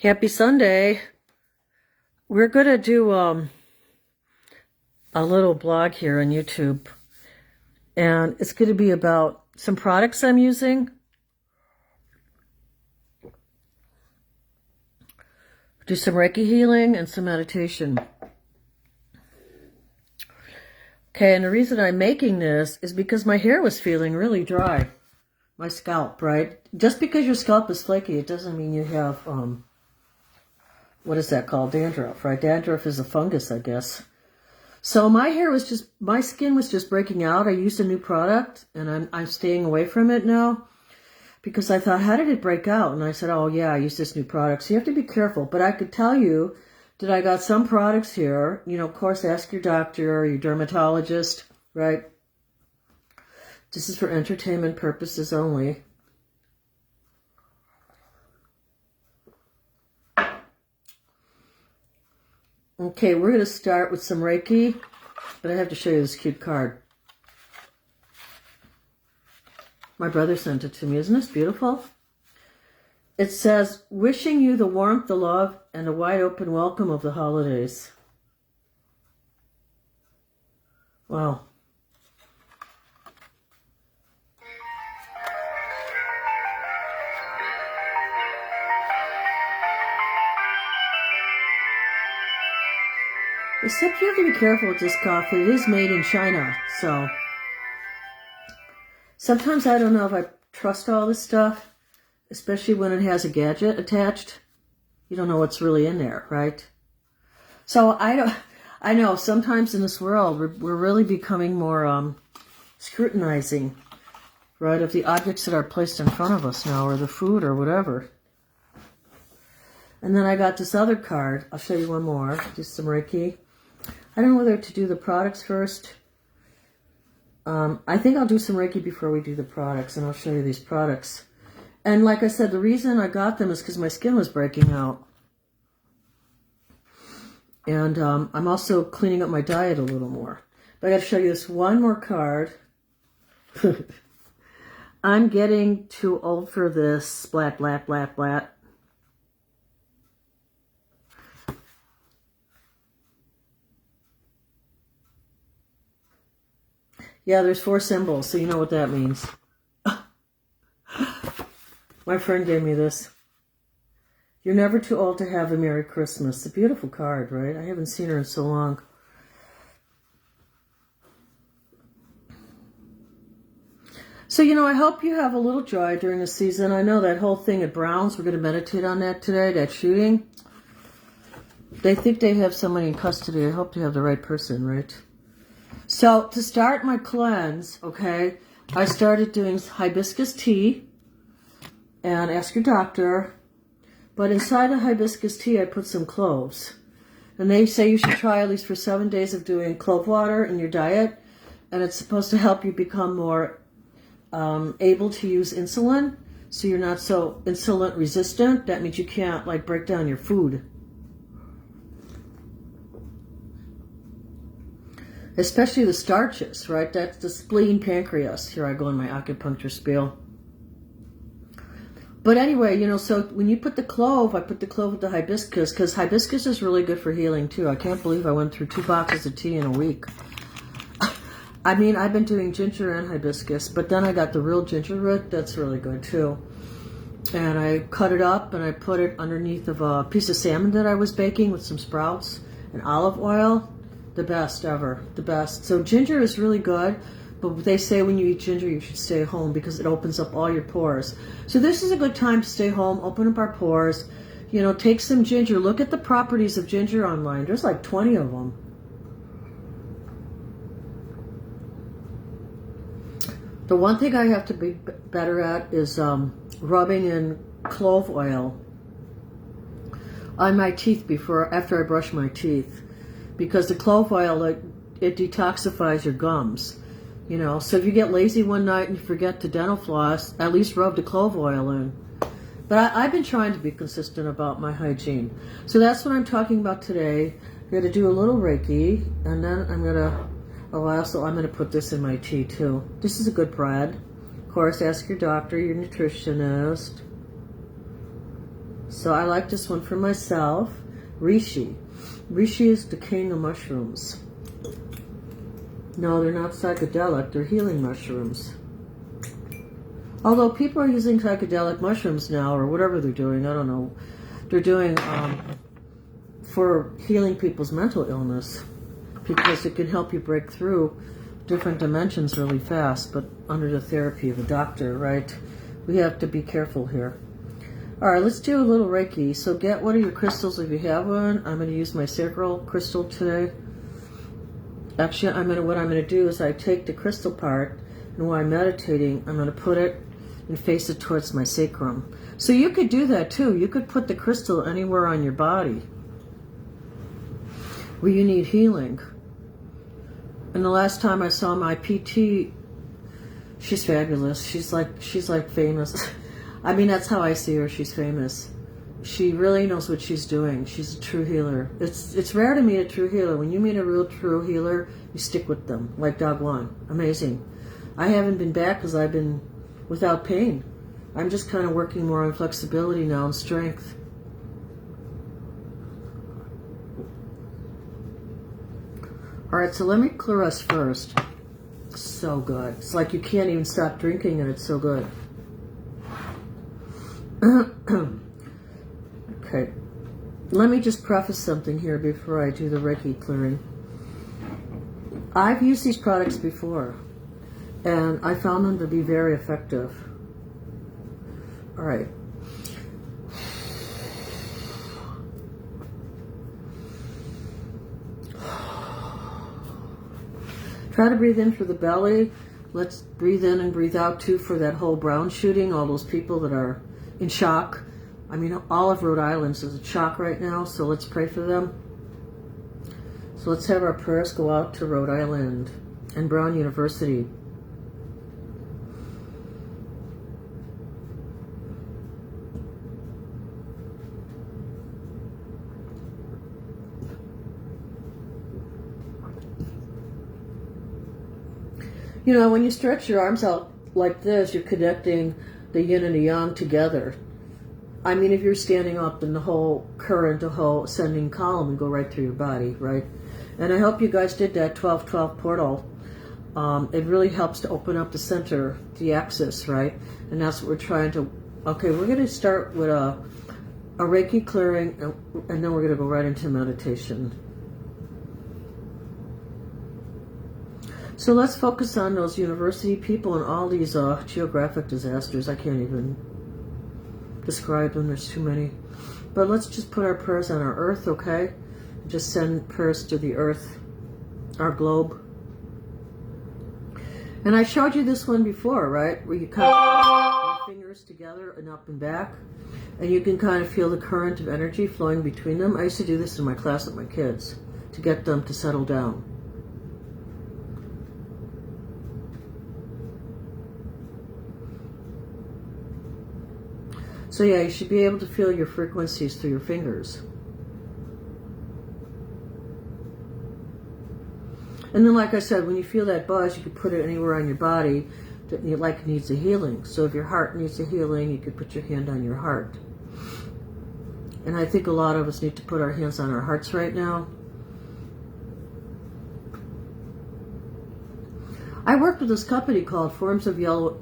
Happy Sunday. We're going to do a little blog here on YouTube. And it's going to be about some products I'm using. Do some Reiki healing and some meditation. Okay, and the reason I'm making this is because my hair was feeling really dry. My scalp, right? Just because your scalp is flaky, it doesn't mean you have, what is that called? Dandruff, right? Dandruff is a fungus, I guess. So my skin was just breaking out. I used a new product, and I'm staying away from it now because I thought, how did it break out? And I said, oh yeah, I used this new product. So you have to be careful. But I could tell you that I got some products here. You know, of course, ask your doctor or your dermatologist, right? This is for entertainment purposes only. Okay, we're going to start with some Reiki, but I have to show you this cute card. My brother sent it to me. Isn't this beautiful? It says, wishing you the warmth, the love, and a wide open welcome of the holidays. Wow. Except you have to be careful with this coffee. It is made in China, so sometimes I don't know if I trust all this stuff, especially when it has a gadget attached. You don't know what's really in there, right? So I know sometimes in this world we're really becoming more scrutinizing, right, of the objects that are placed in front of us now, or the food or whatever. And then I got this other card. I'll show you one more. Just some Reiki. I don't know whether to do the products first. I think I'll do some Reiki before we do the products, and I'll show you these products. And like I said, the reason I got them is because my skin was breaking out. And I'm also cleaning up my diet a little more. But I got to show you this one more card. I'm getting too old for this. Splat, blat, blat, blat. Yeah, there's 4 symbols, so you know what that means. My friend gave me this. You're never too old to have a Merry Christmas. It's a beautiful card, right? I haven't seen her in so long. So, you know, I hope you have a little joy during the season. I know that whole thing at Brown's, we're going to meditate on that today, that shooting. They think they have somebody in custody. I hope they have the right person, right? So, to start my cleanse, okay, I started doing hibiscus tea, and ask your doctor, but inside the hibiscus tea I put some cloves. And they say you should try at least for 7 days of doing clove water in your diet, and it's supposed to help you become more able to use insulin, so you're not so insulin resistant. That means you can't, like, break down your food. Especially the starches, right? That's the spleen, pancreas. Here I go in my acupuncture spiel. But anyway, you know, so when you put the clove, I put the clove with the hibiscus, because hibiscus is really good for healing too. I can't believe I went through 2 boxes of tea in a week. I mean, I've been doing ginger and hibiscus, but then I got the real ginger root. That's really good too. And I cut it up and I put it underneath of a piece of salmon that I was baking with some sprouts and olive oil. The best ever, the best. So ginger is really good, but they say when you eat ginger, you should stay home because it opens up all your pores. So this is a good time to stay home, open up our pores. You know, take some ginger. Look at the properties of ginger online. There's like 20 of them. The one thing I have to be better at is rubbing in clove oil on my teeth after I brush my teeth. Because the clove oil, it detoxifies your gums, you know. So if you get lazy one night and you forget to dental floss, at least rub the clove oil in. But I've been trying to be consistent about my hygiene. So that's what I'm talking about today. I'm going to do a little Reiki, and then I'm going to put this in my tea too. This is a good bread. Of course, ask your doctor, your nutritionist. So I like this one for myself. Reishi. Reishi is the king of mushrooms. No, they're not psychedelic. They're healing mushrooms. Although people are using psychedelic mushrooms now, or whatever they're doing, I don't know. They're doing for healing people's mental illness, because it can help you break through different dimensions really fast, but under the therapy of a doctor, right? We have to be careful here. All right, let's do a little Reiki. So get one of your crystals if you have one. I'm going to use my sacral crystal today. Actually, what I'm going to do is I take the crystal part, and while I'm meditating, I'm going to put it and face it towards my sacrum. So you could do that too. You could put the crystal anywhere on your body where you need healing. And the last time I saw my PT, she's fabulous. She's like famous. I mean, that's how I see her. She's famous. She really knows what she's doing. She's a true healer. It's rare to meet a true healer. When you meet a real true healer, you stick with them, like Dog One. Amazing. I haven't been back because I've been without pain. I'm just kind of working more on flexibility now and strength. All right, so let me clear us first. So good. It's like you can't even stop drinking and it's so good. Okay. Let me just preface something here before I do the Reiki clearing. I've used these products before, and I found them to be very effective. All right. Try to breathe in through the belly. Let's breathe in and breathe out too for that whole Brown shooting, all those people that are in shock. I mean, all of Rhode Island is in shock right now, so let's pray for them. So let's have our prayers go out to Rhode Island and Brown University. You know, when you stretch your arms out like this, you're connecting the yin and the yang together. I mean, if you're standing up, then the whole current, the whole ascending column would go right through your body, right? And I hope you guys did that 12-12 portal. It really helps to open up the center, the axis, right? And that's what we're trying to... Okay, we're going to start with a Reiki clearing, and then we're going to go right into meditation. So let's focus on those university people and all these geographic disasters. I can't even describe them. There's too many. But let's just put our prayers on our earth, okay? Just send prayers to the earth, our globe. And I showed you this one before, right? Where you kind of put your fingers together and up and back. And you can kind of feel the current of energy flowing between them. I used to do this in my class with my kids to get them to settle down. So yeah, you should be able to feel your frequencies through your fingers. And then, like I said, when you feel that buzz, you can put it anywhere on your body that needs a healing. So if your heart needs a healing, you could put your hand on your heart. And I think a lot of us need to put our hands on our hearts right now. I worked with this company called Forms of Yellow,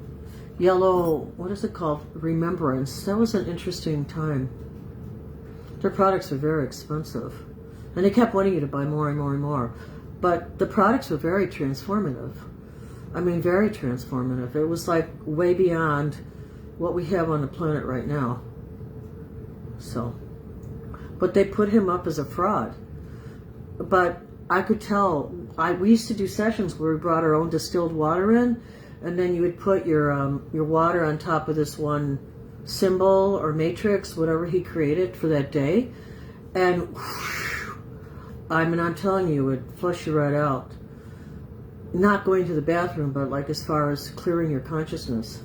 what is it called? Remembrance. That was an interesting time. Their products are very expensive. And they kept wanting you to buy more and more and more. But the products were very transformative. I mean, very transformative. It was like way beyond what we have on the planet right now. So, but they put him up as a fraud. But I could tell, we used to do sessions where we brought our own distilled water in, and then you would put your water on top of this one symbol or matrix, whatever he created for that day. And whoosh, I mean, I'm telling you, it would flush you right out. Not going to the bathroom, but like as far as clearing your consciousness.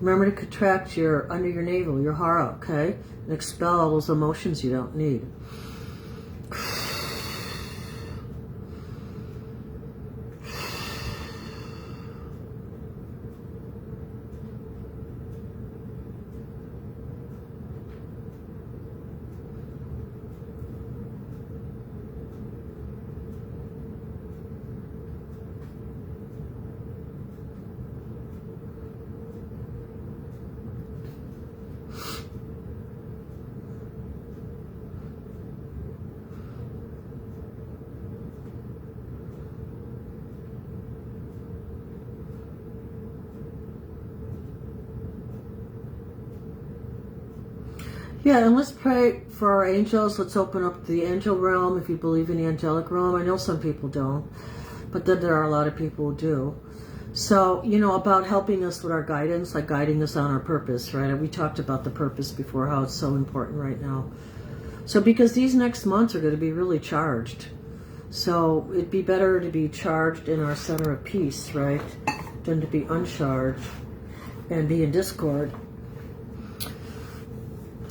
Remember to contract your under your navel, your heart, okay? And expel all those emotions you don't need. Yeah, and let's pray for our angels. Let's open up the angel realm if you believe in the angelic realm. I know some people don't, but then there are a lot of people who do. So, you know, about helping us with our guidance, like guiding us on our purpose, right? We talked about the purpose before, how it's so important right now. So because these next months are going to be really charged. So it'd be better to be charged in our center of peace, right? Than to be uncharged and be in discord.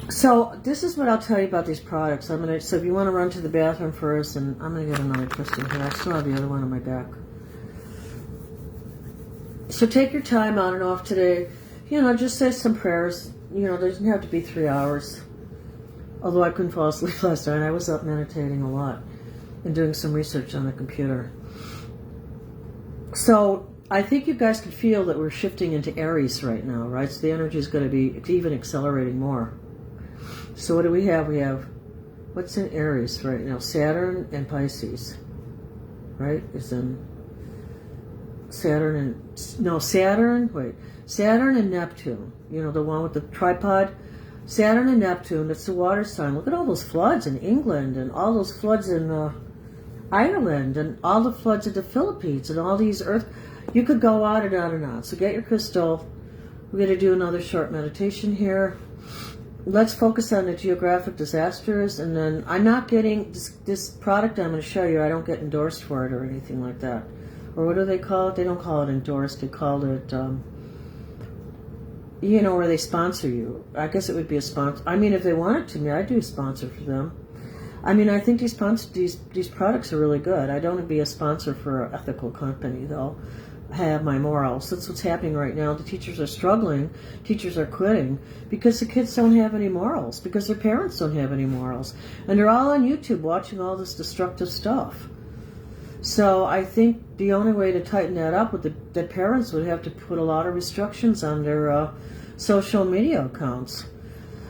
So this is what I'll tell you about these products. So if you want to run to the bathroom first, and I'm gonna get another crystal here. I still have the other one on my back. So take your time on and off today. You know, just say some prayers. You know, there doesn't have to be 3 hours. Although I couldn't fall asleep last night. I was up meditating a lot and doing some research on the computer. So I think you guys can feel that we're shifting into Aries right now, right? So the energy is going to be even accelerating more. So what do we have? We have, what's in Aries right now? Saturn and Pisces, right? Is in Saturn and Neptune. You know, the one with the tripod. Saturn and Neptune, that's the water sign. Look at all those floods in England and all those floods in Ireland and all the floods in the Philippines and all these earth. You could go on and on and on. So get your crystal. We're going to do another short meditation here. Let's focus on the geographic disasters, and then I'm not getting this product I'm going to show you. I don't get endorsed for it or anything like that. Or what do they call it? They don't call it endorsed. They call it, you know, where they sponsor you. I guess it would be a sponsor. I mean, if they wanted to, I'd do a sponsor for them. I mean, I think these products are really good. I don't want to be a sponsor for an ethical company, though. I have my morals. That's what's happening right now. The teachers are struggling. Teachers are quitting because the kids don't have any morals, because their parents don't have any morals. And they're all on YouTube watching all this destructive stuff. So I think the only way to tighten that up with the parents would have to put a lot of restrictions on their social media accounts.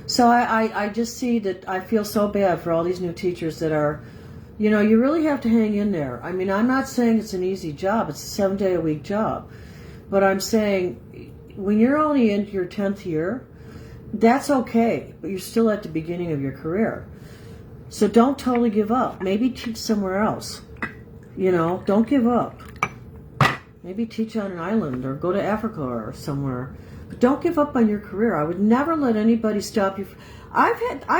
So I just see that I feel so bad for all these new teachers that are, you know, you really have to hang in there. I mean, I'm not saying it's an easy job. It's a 7-day-a-week job. But I'm saying when you're only into your 10th year, that's okay. But you're still at the beginning of your career. So don't totally give up. Maybe teach somewhere else. You know, don't give up. Maybe teach on an island or go to Africa or somewhere. But don't give up on your career. I would never let anybody stop you. I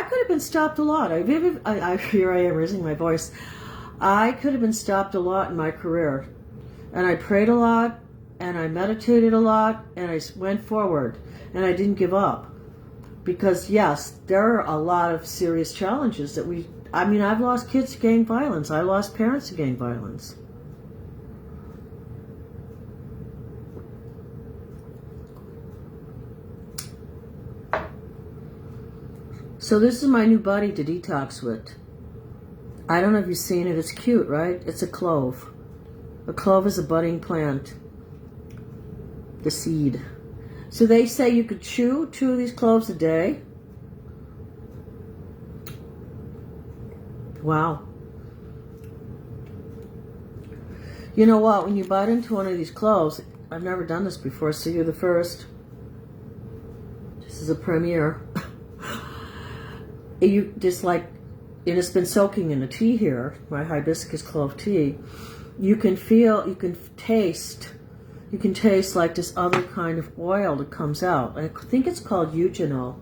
could have been stopped a lot. Here I am raising my voice. I could have been stopped a lot in my career. And I prayed a lot, and I meditated a lot, and I went forward, and I didn't give up. Because yes, there are a lot of serious challenges that I've lost kids to gang violence. I lost parents to gang violence. So this is my new buddy to detox with. I don't know if you've seen it. It's cute, right? It's a clove. A clove is a budding plant. The seed. So they say you could chew 2 of these cloves a day. Wow. You know what? When you bite into one of these cloves, I've never done this before, so you're the first. This is a premiere. You just like, and it's been soaking in the tea here, my hibiscus clove tea. You can feel, you can taste like this other kind of oil that comes out. I think it's called eugenol.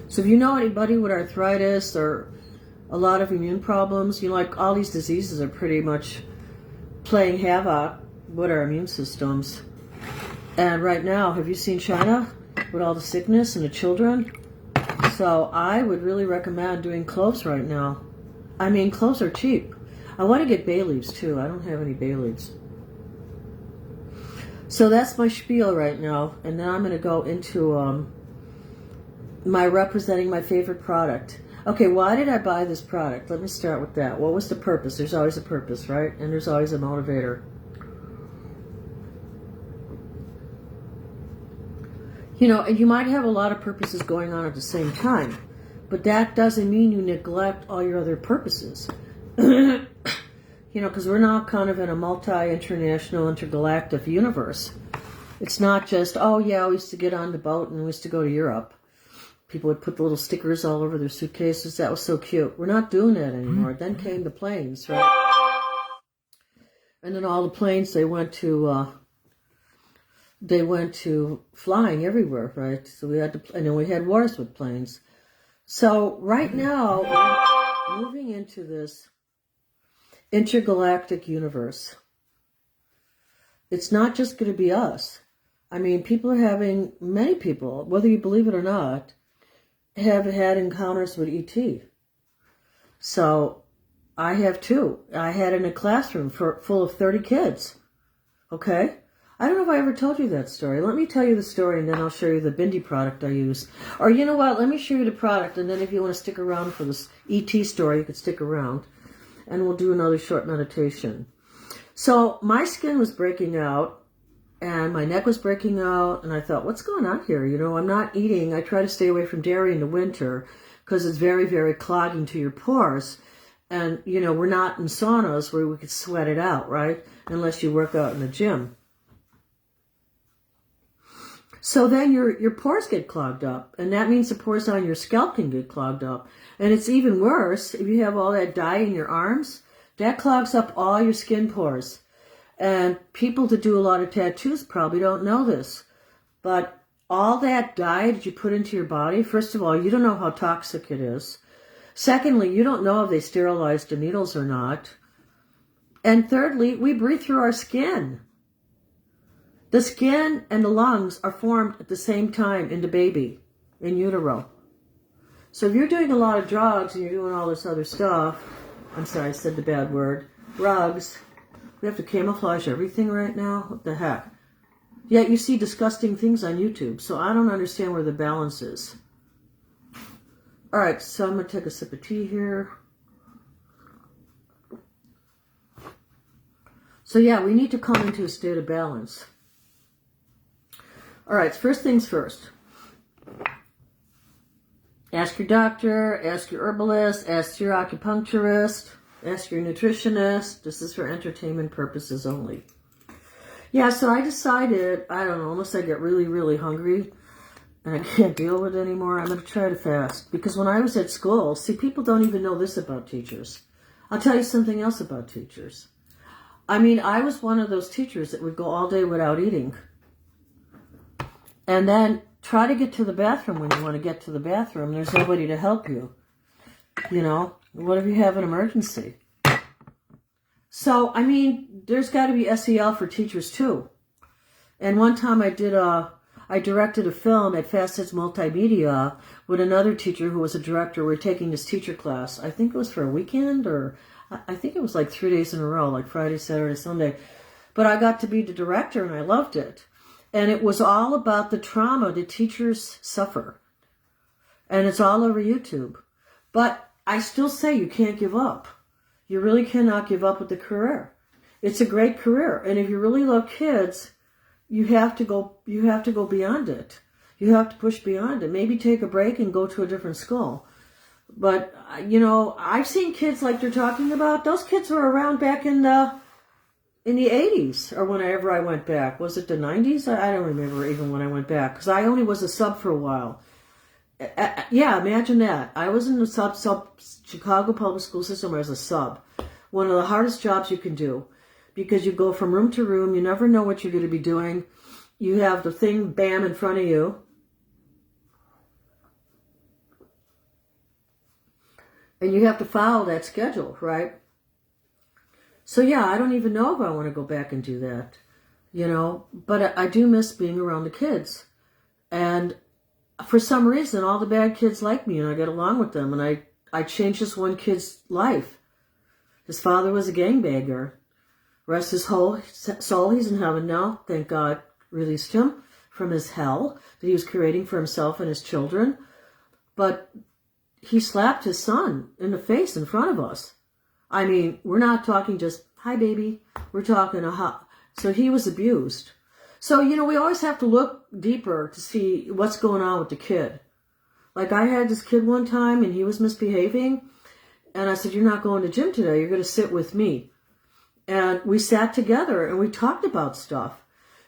So if you know anybody with arthritis or a lot of immune problems, you know, like all these diseases are pretty much playing havoc what our immune systems. And right now, have you seen China with all the sickness and the children? So I would really recommend doing cloves right now. I mean, cloves are cheap. I want to get bay leaves too. I don't have any bay leaves. So that's my spiel right now. And then I'm going to go into my representing my favorite product. Okay, why did I buy this product? Let me start with that. What was the purpose? There's always a purpose, right? And there's always a motivator. You know, and you might have a lot of purposes going on at the same time, but that doesn't mean you neglect all your other purposes. You know, because we're now kind of in a multi-international, intergalactic universe. It's not just, oh yeah, we used to get on the boat and we used to go to Europe. People would put the little stickers all over their suitcases. That was so cute. We're not doing that anymore. Then came the planes, right? And then all the planes, they went to flying everywhere, right? So we had to, and then we had wars with planes. So right now, we're moving into this intergalactic universe. It's not just going to be us. I mean, many people, whether you believe it or not, have had encounters with ET. So I have too. I had in a classroom full of 30 kids. Okay? I don't know if I ever told you that story. Let me tell you the story and then I'll show you the Bindi product I use. Or you know what? Let me show you the product and then if you want to stick around for this ET story, you could stick around. And we'll do another short meditation. So my skin was breaking out and my neck was breaking out and I thought, what's going on here? You know, I'm not eating. I try to stay away from dairy in the winter because it's very, very clogging to your pores. And, you know, we're not in saunas where we could sweat it out, right? Unless you work out in the gym. So then your pores get clogged up, and that means the pores on your scalp can get clogged up. And it's even worse if you have all that dye in your arms. That clogs up all your skin pores. And people that do a lot of tattoos probably don't know this. But all that dye that you put into your body, first of all, you don't know how toxic it is. Secondly, you don't know if they sterilized the needles or not. And thirdly, we breathe through our skin. The skin and the lungs are formed at the same time in the baby, in utero. So if you're doing a lot of drugs and you're doing all this other stuff, I'm sorry, I said the bad word, drugs, we have to camouflage everything right now? What the heck? Yet you see disgusting things on YouTube, so I don't understand where the balance is. All right, so I'm going to take a sip of tea here. So yeah, we need to come into a state of balance. All right, first things first. Ask your doctor, ask your herbalist, ask your acupuncturist, ask your nutritionist. This is for entertainment purposes only. Yeah, so I decided, I don't know, unless I get really, really hungry and I can't deal with it anymore, I'm going to try to fast. Because when I was at school, see, people don't even know this about teachers. I'll tell you something else about teachers. I mean, I was one of those teachers that would go all day without eating. And then try to get to the bathroom when you want to get to the bathroom. There's nobody to help you. You know, what if you have an emergency? So, I mean, there's got to be SEL for teachers too. And one time I directed a film at Facets Multimedia with another teacher who was a director. We were taking this teacher class. I think it was for a weekend, or I think it was like 3 days in a row, like Friday, Saturday, Sunday. But I got to be the director and I loved it. And it was all about the trauma that teachers suffer. And it's all over YouTube. But I still say you can't give up. You really cannot give up with the career. It's a great career. And if you really love kids, you have to go beyond it. You have to push beyond it. Maybe take a break and go to a different school. But, you know, I've seen kids like they're talking about. Those kids were around back in the 80s, or whenever I went back. Was it the 90s? I don't remember even when I went back, because I only was a sub for a while. Yeah, imagine that. I was in the sub Chicago public school system as a sub. One of the hardest jobs you can do, because you go from room to room. You never know what you're going to be doing. You have the thing, bam, in front of you. And you have to follow that schedule, right? So yeah, I don't even know if I want to go back and do that. you know, but I do miss being around the kids. And for some reason, all the bad kids like me and I get along with them. And I changed this one kid's life. His father was a gangbanger. Rest his whole soul, he's in heaven now. Thank God released him from his hell that he was creating for himself and his children. But he slapped his son in the face in front of us. I mean, we're not talking just, hi, baby. We're talking so he was abused. So, you know, we always have to look deeper to see what's going on with the kid. Like, I had this kid one time, and he was misbehaving. And I said, you're not going to gym today. You're going to sit with me. And we sat together, and we talked about stuff.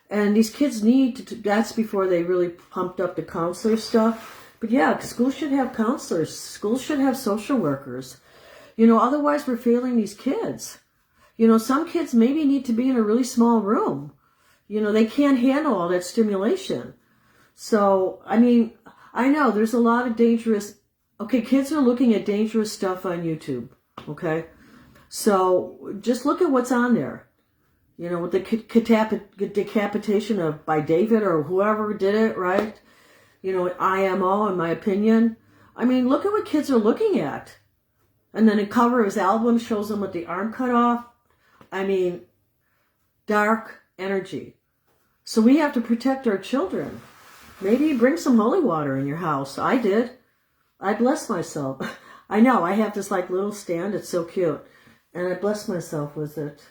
And these kids need to, that's before they really pumped up the counselor stuff. But yeah, schools should have counselors. Schools should have social workers. You know, otherwise we're failing these kids. You know, some kids maybe need to be in a really small room. You know, they can't handle all that stimulation. So, I mean, I know there's a lot of dangerous, okay, kids are looking at dangerous stuff on YouTube, okay? So, just look at what's on there. You know, with the decapitation of, by David or whoever did it, right? You know, IMO, in my opinion. I mean, look at what kids are looking at. And then the cover of his album shows him with the arm cut off. I mean, dark energy. So we have to protect our children. Maybe bring some holy water in your house. I did. I blessed myself. I know, I have this like little stand. It's so cute. And I blessed myself with it.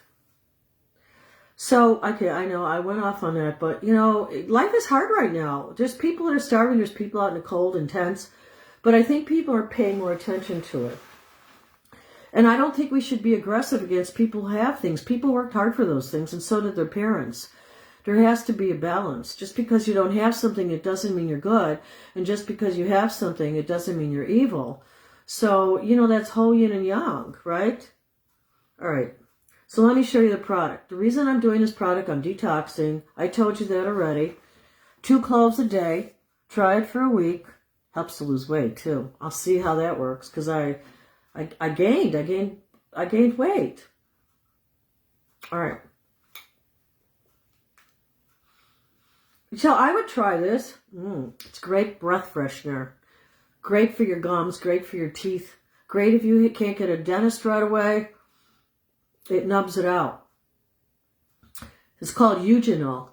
So, okay, I know I went off on that, but, you know, life is hard right now. There's people that are starving. There's people out in the cold and tents. But I think people are paying more attention to it. And I don't think we should be aggressive against people who have things. People worked hard for those things, and so did their parents. There has to be a balance. Just because you don't have something, it doesn't mean you're good. And just because you have something, it doesn't mean you're evil. So, you know, that's whole yin and yang, right? All right. So let me show you the product. The reason I'm doing this product, I'm detoxing. I told you that already. 2 cloves a day. Try it for a week. Helps to lose weight, too. I'll see how that works, because I gained weight. All right. So I would try this. It's great breath freshener. Great for your gums. Great for your teeth. Great if you can't get a dentist right away. It nubs it out. It's called eugenol.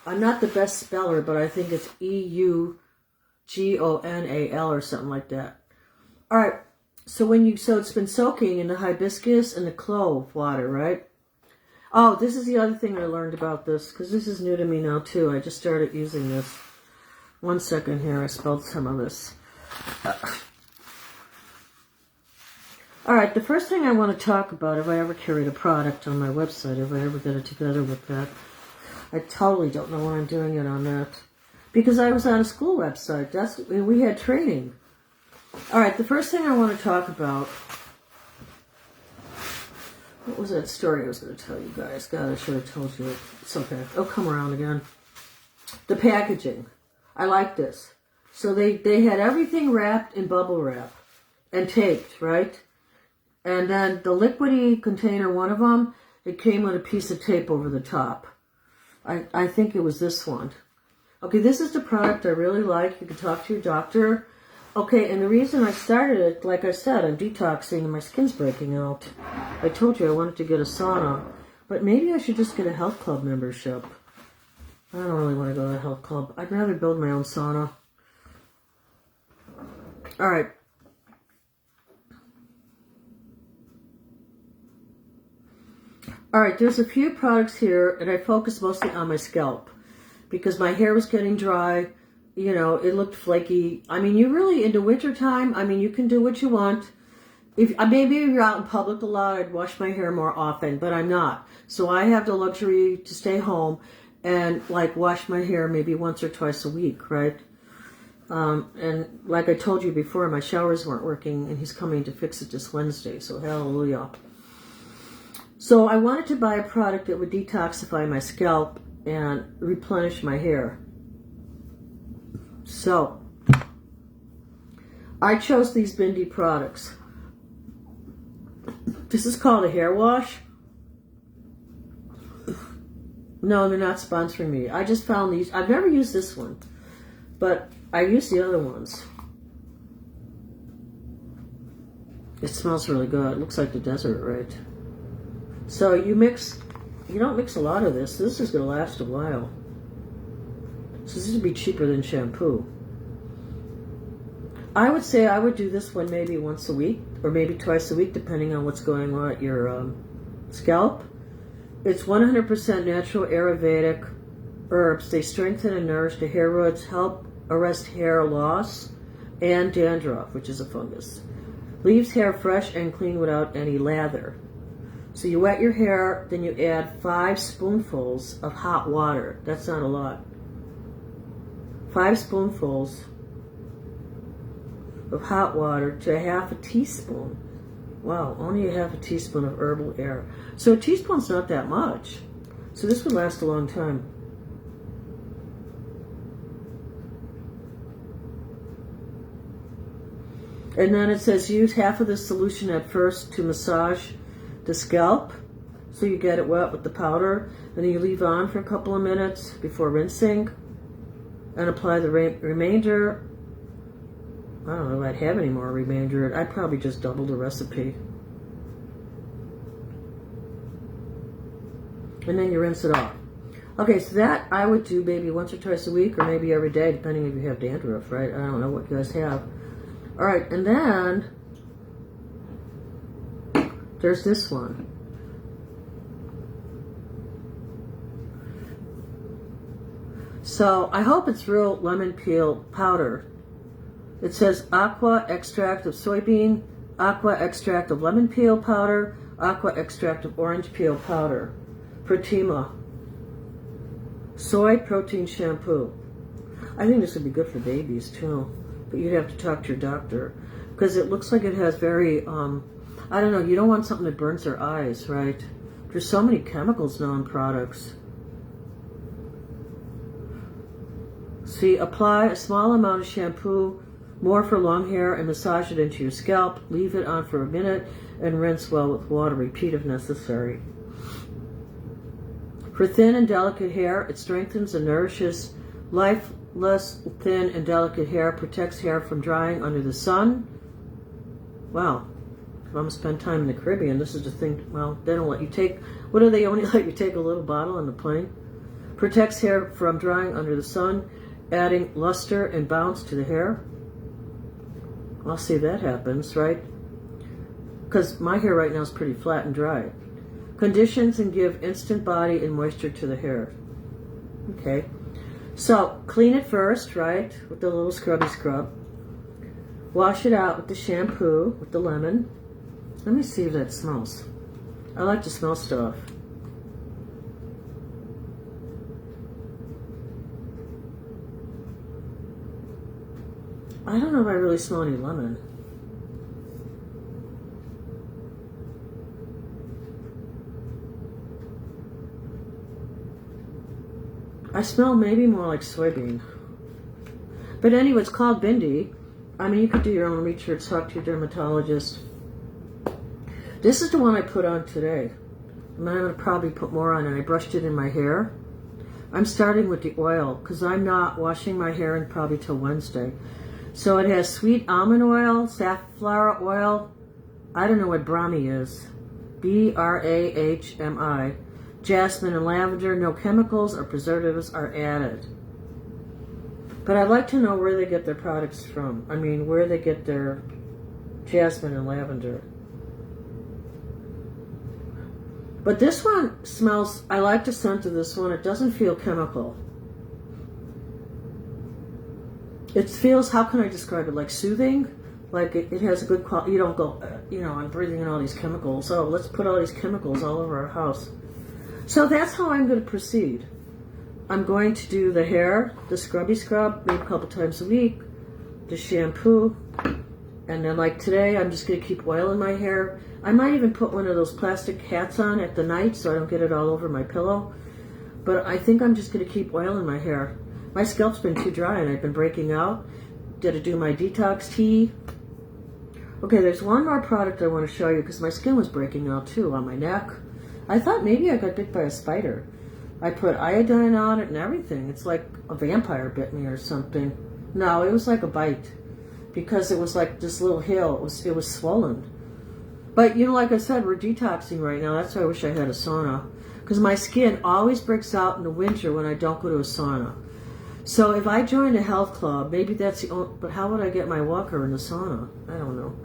I'm not the best speller, but I think it's EUGONAL or something like that. All right. So it's been soaking in the hibiscus and the clove water, right? Oh, this is the other thing I learned about this, because this is new to me now too. I just started using this. 1 second here, I spelled some of this. All right, the first thing I want to talk about, if I ever carried a product on my website, if I ever get it together with that, I totally don't know why I'm doing it on that. Because I was on a school website. We had training. All right, the first thing I want to talk about, what was that story I was going to tell you guys? God, I should have told you. It's okay. It'll come around again. The packaging. I like this. So they had everything wrapped in bubble wrap and taped, right? And then the liquidy container, one of them, it came with a piece of tape over the top. I think it was this one. Okay, this is the product I really like. You can talk to your doctor. Okay, and the reason I started it, like I said, I'm detoxing and my skin's breaking out. I told you I wanted to get a sauna, but maybe I should just get a health club membership. I don't really want to go to a health club. I'd rather build my own sauna. All right. All right, there's a few products here, and I focus mostly on my scalp because my hair was getting dry. You know, it looked flaky. I mean, you really, in the wintertime, I mean, you can do what you want. Maybe if you're out in public a lot, I'd wash my hair more often, but I'm not. So I have the luxury to stay home and, like, wash my hair maybe once or twice a week, right? And like I told you before, my showers weren't working, and he's coming to fix it this Wednesday, so hallelujah. So I wanted to buy a product that would detoxify my scalp and replenish my hair. So I chose these Bindi products. This is called a hair wash. No, they're not sponsoring me. I just found these. I've never used this one, but I used the other ones. It smells really good. It looks like the desert, right? So you don't mix a lot of this. This is going to last a while. So this would be cheaper than shampoo. I would say I would do this one maybe once a week or maybe twice a week, depending on what's going on at your scalp. It's 100% natural Ayurvedic herbs. They strengthen and nourish the hair roots, help arrest hair loss and dandruff, which is a fungus. Leaves hair fresh and clean without any lather. So you wet your hair, then you add 5 spoonfuls of hot water. That's not a lot. 5 spoonfuls of hot water to ½ a teaspoon. Wow, only a ½ a teaspoon of herbal air. So a teaspoon's not that much. So this would last a long time. And then it says use half of the solution at first to massage the scalp. So you get it wet with the powder. And then you leave on for a couple of minutes before rinsing. And apply the remainder. I don't know if I'd have any more remainder. I'd probably just double the recipe. And then you rinse it off. Okay, so that I would do maybe once or twice a week or maybe every day, depending if you have dandruff, right? I don't know what you guys have. All right, and then there's this one. So I hope it's real lemon peel powder. It says aqua extract of soybean, aqua extract of lemon peel powder, aqua extract of orange peel powder. Protima. Soy protein shampoo. I think this would be good for babies too. But you'd have to talk to your doctor. Because it looks like it has very, I don't know, you don't want something that burns their eyes, right? There's so many chemicals now in products. See, apply a small amount of shampoo, more for long hair, and massage it into your scalp. Leave it on for a minute and rinse well with water. Repeat if necessary. For thin and delicate hair, it strengthens and nourishes lifeless, thin, and delicate hair, protects hair from drying under the sun. Wow. If I'm going to spend time in the Caribbean, this is the thing. Well, they don't let you take, what do they only let you take a little bottle on the plane? Protects hair from drying under the sun, adding luster and bounce to the hair. I'll see if that happens, right? Because my hair right now is pretty flat and dry. Conditions and give instant body and moisture to the hair. Okay. So, clean it first, right? With the little scrubby scrub. Wash it out with the shampoo, with the lemon. Let me see if that smells. I like to smell stuff. I don't know if I really smell any lemon. I smell maybe more like soybean. But anyway, it's called Bindi. I mean, you could do your own research, talk to your dermatologist. This is the one I put on today. I'm going to probably put more on, and I brushed it in my hair. I'm starting with the oil because I'm not washing my hair in probably till Wednesday. So it has sweet almond oil, safflower oil. I don't know what Brahmi is. B-R-A-H-M-I. Jasmine and lavender. No chemicals or preservatives are added. But I'd like to know where they get their products from. I mean, where they get their jasmine and lavender. But this one smells, I like the scent of this one. It doesn't feel chemical. It feels, how can I describe it, like soothing? Like it has a good quality. You don't go, I'm breathing in all these chemicals. Oh, let's put all these chemicals all over our house. So that's how I'm going to proceed. I'm going to do the hair, the scrubby scrub, maybe a couple times a week, the shampoo, and then like today, I'm just going to keep oil in my hair. I might even put one of those plastic hats on at the night so I don't get it all over my pillow. But I think I'm just going to keep oil in my hair. My scalp's been too dry and I've been breaking out. Got to do my detox tea. Okay, there's one more product I want to show you because my skin was breaking out too on my neck. I thought maybe I got bit by a spider. I put iodine on it and everything. It's like a vampire bit me or something. No, it was like a bite because it was like this little hill. It was swollen. But, you know, like I said, we're detoxing right now. That's why I wish I had a sauna. Because my skin always breaks out in the winter when I don't go to a sauna. So if I joined a health club, maybe that's the only... But how would I get my walker in the sauna? I don't know.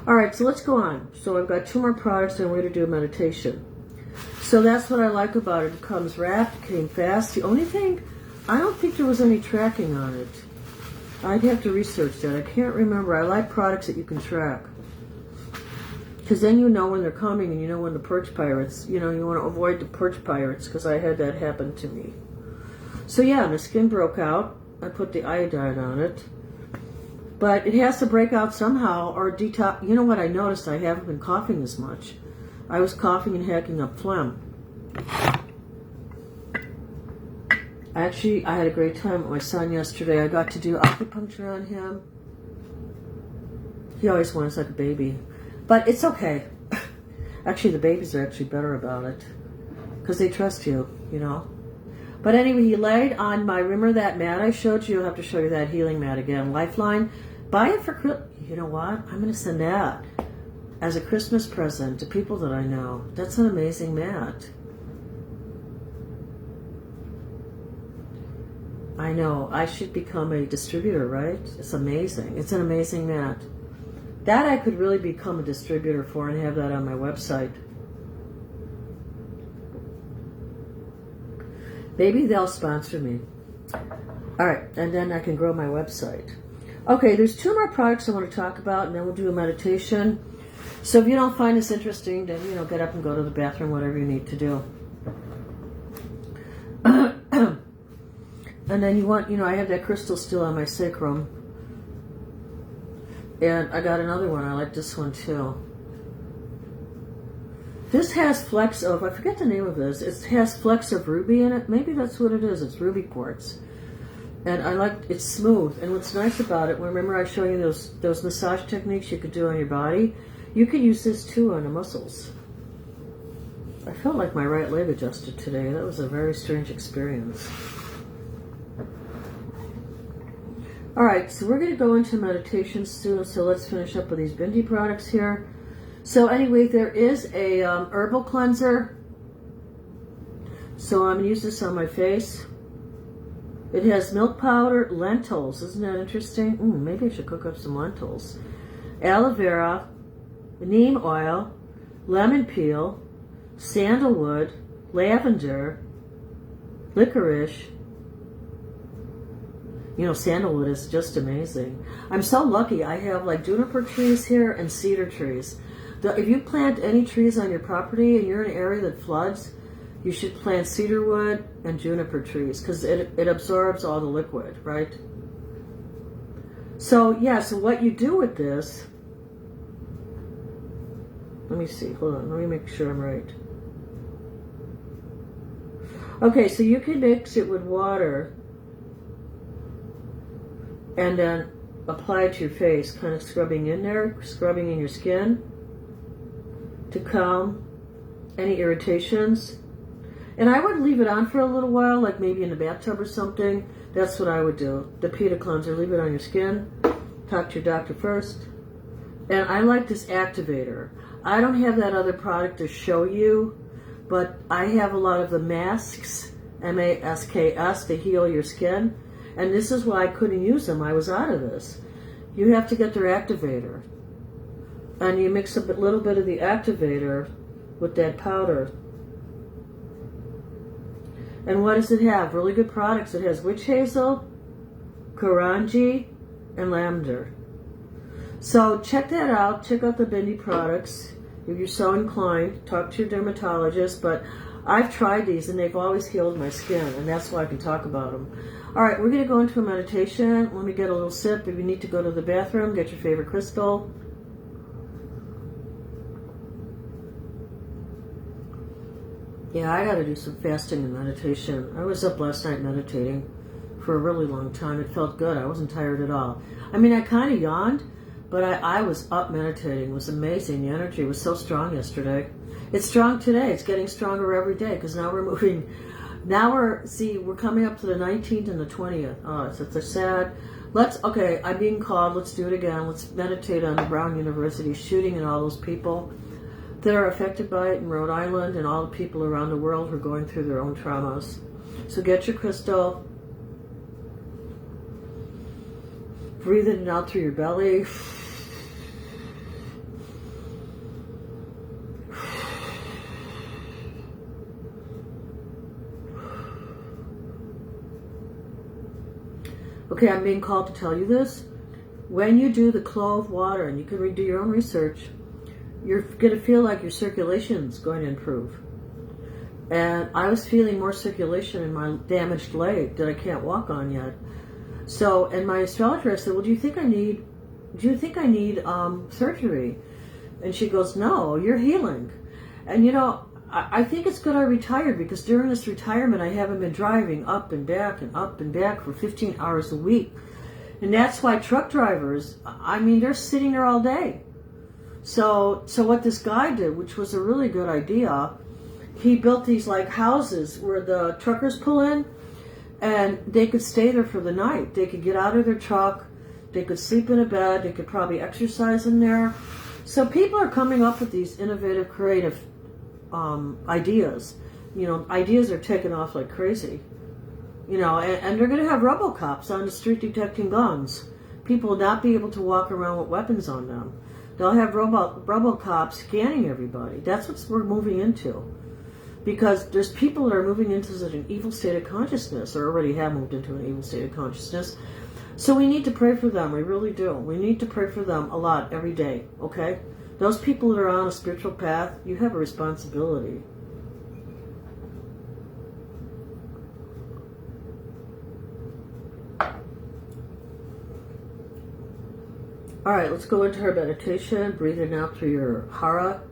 All right, so let's go on. So I've got 2 more products and we're going to do a meditation. So that's what I like about it. It comes wrapped, it came fast. The only thing, I don't think there was any tracking on it. I'd have to research that. I can't remember. I like products that you can track. Because then you know when they're coming and you know when the perch pirates, you know, you want to avoid the perch pirates because I had that happen to me. So yeah, the skin broke out. I put the iodine on it. But it has to break out somehow or detox. You know what I noticed? I haven't been coughing as much. I was coughing and hacking up phlegm. Actually, I had a great time with my son yesterday. I got to do acupuncture on him. He always wants like a baby. But it's okay. Actually, the babies are actually better about it. Because they trust you, you know. But anyway, he laid on my, remember that mat I showed you? I'll have to show you that healing mat again. Lifeline. Buy it for, you know what? I'm going to send that as a Christmas present to people that I know. That's an amazing mat. I know. I should become a distributor, right? It's amazing. It's an amazing mat. That I could really become a distributor for and have that on my website. Maybe they'll sponsor me. All right, and then I can grow my website. Okay, there's 2 more products I want to talk about, and then we'll do a meditation. So if you don't find this interesting, then, you know, get up and go to the bathroom, whatever you need to do. And then you want, you know, I have that crystal still on my sacrum. And I got another one. I like this one too. This has flecks of, I forget the name of this. It has flecks of ruby in it. Maybe that's what it is. It's ruby quartz. And I like, it's smooth. And what's nice about it, remember I showed you those massage techniques you could do on your body? You could use this too on the muscles. I felt like my right leg adjusted today. That was a very strange experience. All right, so we're going to go into meditation soon. So let's finish up with these Bindi products here. So anyway, there is a herbal cleanser. So I'm going to use this on my face. It has milk powder, lentils. Isn't that interesting? Maybe I should cook up some lentils. Aloe vera, neem oil, lemon peel, sandalwood, lavender, licorice. You know, sandalwood is just amazing. I'm so lucky. I have like juniper trees here and cedar trees. If you plant any trees on your property and you're in an area that floods, you should plant cedarwood and juniper trees because it absorbs all the liquid, right? So, yeah, so what you do with this, let me see, hold on, let me make sure I'm right. Okay, so you can mix it with water and then apply it to your face, kind of scrubbing in there, scrubbing in your skin to calm any irritations. And I would leave it on for a little while, like maybe in the bathtub or something. That's what I would do. The Pita cleanser, leave it on your skin. Talk to your doctor first. And I like this activator. I don't have that other product to show you, but I have a lot of the masks, M-A-S-K-S, to heal your skin. And this is why I couldn't use them. I was out of this. You have to get their activator. And you mix a little bit of the activator with that powder. And what does it have? Really good products. It has witch hazel, korangi, and lavender. So check that out. Check out the Bindi products. If you're so inclined, talk to your dermatologist. But I've tried these and they've always healed my skin. And that's why I can talk about them. All right, we're going to go into a meditation. Let me get a little sip. If you need to go to the bathroom, get your favorite crystal. Yeah, I got to do some fasting and meditation. I was up last night meditating for a really long time. It felt good. I wasn't tired at all. I mean, I kind of yawned, but I was up meditating. It was amazing. The energy was so strong yesterday. It's strong today. It's getting stronger every day because now we're moving Now we're coming up to the 19th and the 20th. Oh, it's a sad. Okay, I'm being called. Let's do it again. Let's meditate on the Brown University shooting and all those people that are affected by it in Rhode Island and all the people around the world who are going through their own traumas. So get your crystal. Breathe in and out through your belly. Okay, I'm being called to tell you this. When you do the clove water, and you can do your own research, you're going to feel like your circulation is going to improve. And I was feeling more circulation in my damaged leg that I can't walk on yet. So, and my astrologer, I said, well, do you think I need surgery? And she goes, no, you're healing. And you know, I think it's good I retired, because during this retirement I haven't been driving up and back for 15 hours a week. And that's why truck drivers, I mean, they're sitting there all day. So what this guy did, which was a really good idea, he built these like houses where the truckers pull in, and they could stay there for the night. They could get out of their truck, they could sleep in a bed, they could probably exercise in there. So people are coming up with these innovative, creative ideas. You know, ideas are taking off like crazy. You know, and they're going to have RoboCops on the street detecting guns. People will not be able to walk around with weapons on them. They'll have RoboCops scanning everybody. That's what we're moving into. Because there's people that are moving into such an evil state of consciousness, or already have moved into an evil state of consciousness. So we need to pray for them. We really do. We need to pray for them a lot every day, okay? Those people that are on a spiritual path, you have a responsibility. All right, let's go into our meditation. Breathe in out through your hara.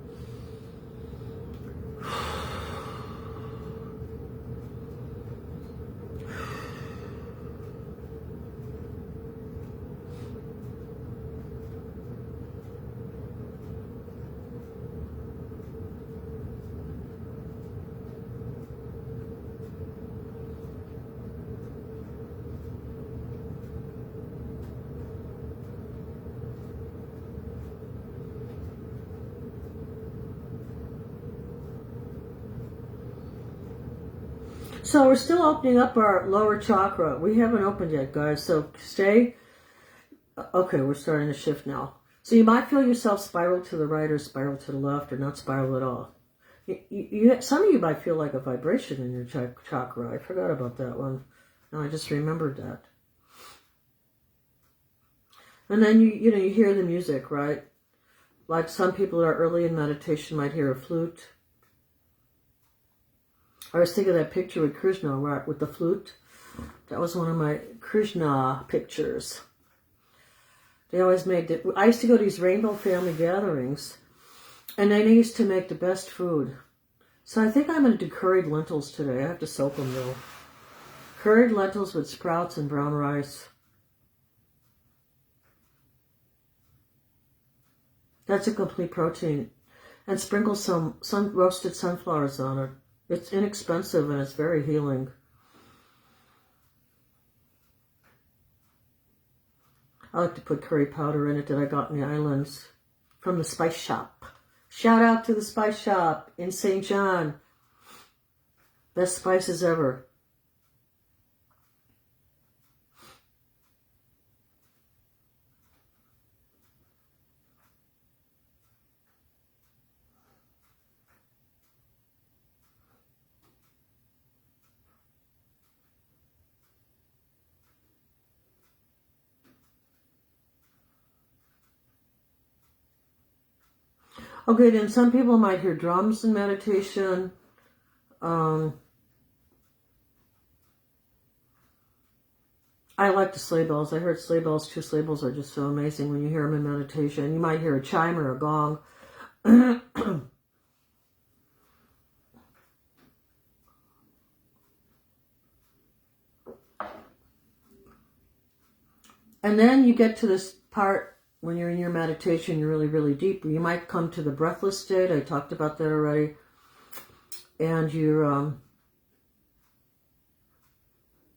So we're still opening up our lower chakra. We haven't opened yet, guys, so stay. Okay, we're starting to shift now. So you might feel yourself spiral to the right or spiral to the left, or not spiral at all. Some of you might feel like a vibration in your chakra. I forgot about that one. No, I just remembered that. And then you hear the music, right? Like some people that are early in meditation might hear a flute. I was thinking of that picture with Krishna, right, with the flute. That was one of my Krishna pictures. They always made it. I used to go to these rainbow family gatherings, and they used to make the best food. So I think I'm going to do curried lentils today. I have to soak them though. Curried lentils with sprouts and brown rice. That's a complete protein. And sprinkle some roasted sunflowers on it. It's inexpensive and it's very healing. I like to put curry powder in it that I got in the islands from the spice shop. Shout out to the spice shop in St. John. Best spices ever. Okay, then some people might hear drums in meditation. I like the sleigh bells. I heard sleigh bells. 2 sleigh bells are just so amazing when you hear them in meditation. You might hear a chime or a gong. And then you get to this part when you're in your meditation, you're really, really deep. You might come to the breathless state. I talked about that already. And you're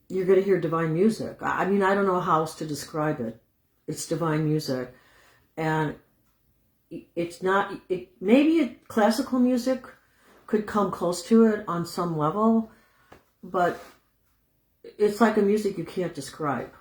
you're going to hear divine music. I mean, I don't know how else to describe it. It's divine music. And it's not, maybe classical music could come close to it on some level, but it's like a music you can't describe.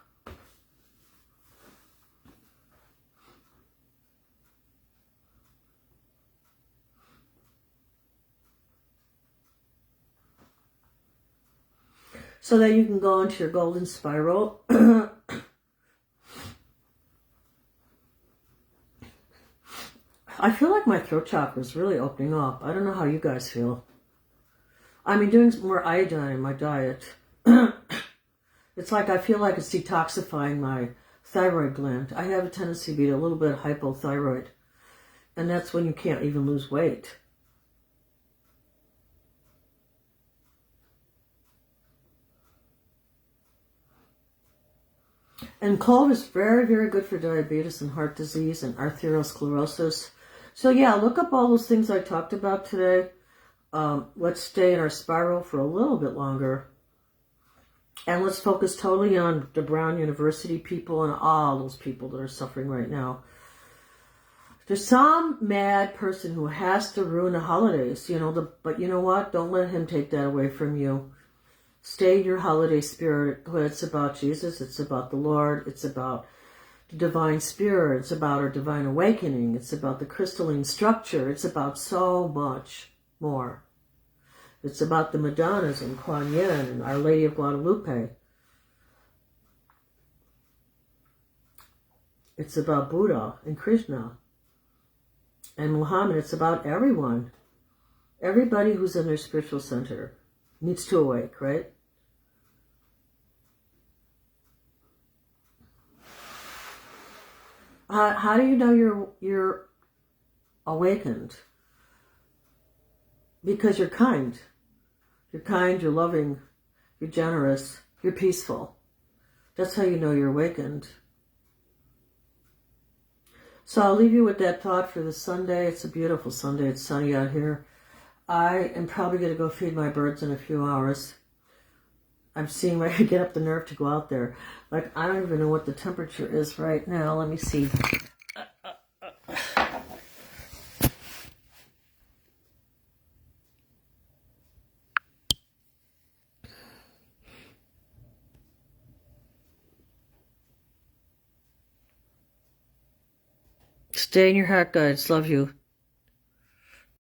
So that you can go into your golden spiral. I feel like my throat chakra is really opening up. I don't know how you guys feel. I mean, doing more iodine in my diet. It's like I feel like it's detoxifying my thyroid gland. I have a tendency to be a little bit hypothyroid. And that's when you can't even lose weight. And clove is very, very good for diabetes and heart disease and arteriosclerosis. So yeah, look up all those things I talked about today. Let's stay in our spiral for a little bit longer. And let's focus totally on the Brown University people and all those people that are suffering right now. There's some mad person who has to ruin the holidays, but you know what? Don't let him take that away from you. Stay in your holiday spirit. It's about Jesus. It's about the Lord. It's about the divine spirit. It's about our divine awakening. It's about the crystalline structure. It's about so much more. It's about the Madonnas and Kuan Yin and Our Lady of Guadalupe. It's about Buddha and Krishna and Muhammad. It's about everyone. Everybody who's in their spiritual center needs to awake, right? How do you know you're awakened? Because you're kind. You're kind, you're loving, you're generous, you're peaceful. That's how you know you're awakened. So I'll leave you with that thought for this Sunday. It's a beautiful Sunday. It's sunny out here. I am probably going to go feed my birds in a few hours. I'm seeing where I get up the nerve to go out there. Like, I don't even know what the temperature is right now. Let me see. Stay in your heart, guys. Love you.